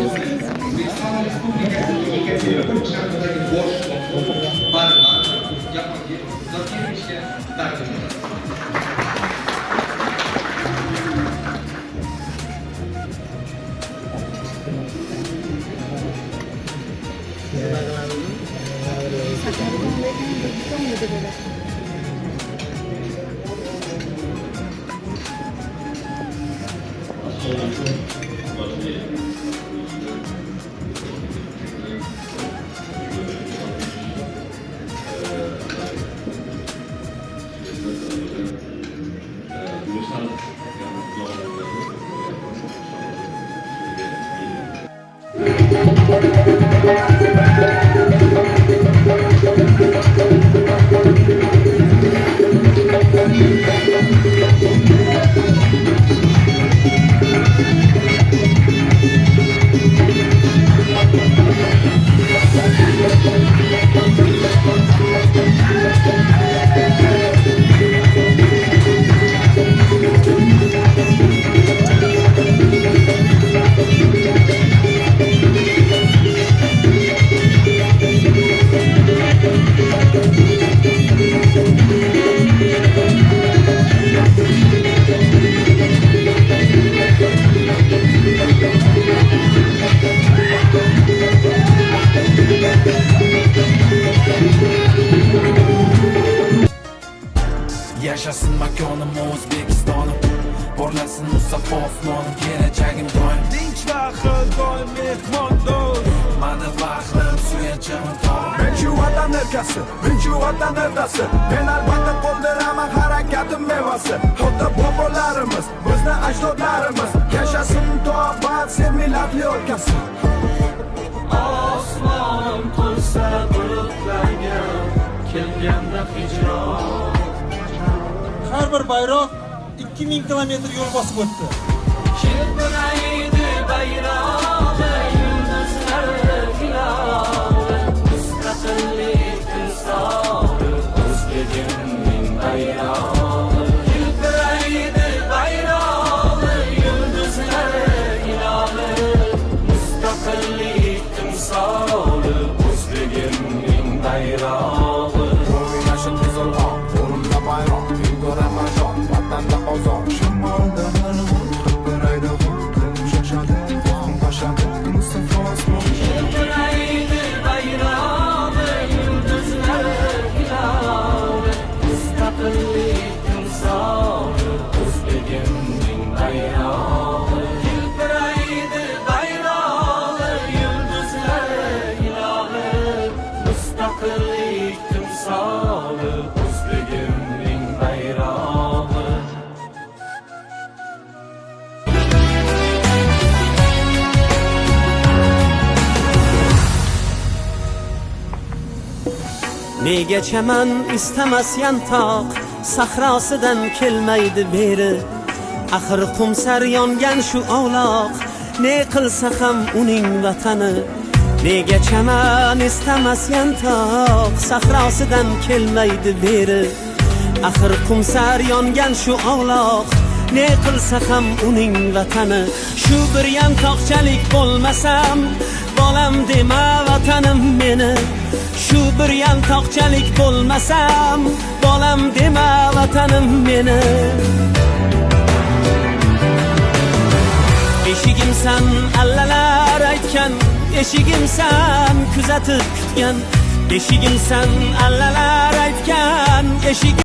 O'zbekiston Respublikasining Yekaterinburg shahridagi bosh barman Jahongir Zokirovichga taqdim etiladi. Yaşasın makonim O'zbekistonim, porlasin musaffo osmonim, kelajagim doim tinch va xil doim mehmondo'st. Mani bahrim suyanchigim to'g'ri. Men shu vatan erkasi, men shu vatan erdasi. Men albatta qo'ldiraman harakatim mevasi. Ota bobolarimiz, bizni ajdodlarimiz, yashasin to'bat sen millatli o'lkasi. Osmonim to'lsa bulutlarga, kelganda hijron. Har bir bayroq 2000 kilometr yo'l bosib o'tdi. Shilpiraydi bayrog'i, yulduzlar hilovi, mustaqillik timsoli, o'zbegimning bayrog'i. Shilpiraydi bayrog'i, yulduzlar hilovi, mustaqillik timsoli, o'zbegimning bayrog'i. O'ynashim qizil oq, qo'limda bayroq, yuguraman jon, vatanda ozod. Shamolda birayda xuddim shoshadi, qo'm qo'shadi, musaffo osmon. Shilpiraydi bayrog'i, yulduzlar hilovi, mustaqillik timsoli, o'zbegimning bayrog'i. Shilpiraydi bayrog'i, yulduzlar hilovi, mustaqillik timsoli, o'zbegimning bayrog'i. Nega chaman istamas yantoq, sahrosidan kelmaydi beri. Axir qumsar yongan shu ovloq, ne qilsa ham uning vatani. Nega chaman istamas yantoq, sahrosidan kelmaydi beri. Axir qumsar yongan shu ovloq, ne qilsa ham uning vatani. Shu bir yantoqchalik bo'lmasam, bolam dema vatanim meni. Shu bir yantoqchalik bo'lmasam, bolam dema vatanim meni. Eshigimsan allalar aytgan, eshigimsan kuzatib kutgan. Eshigimsan allalar aytgan, eshigim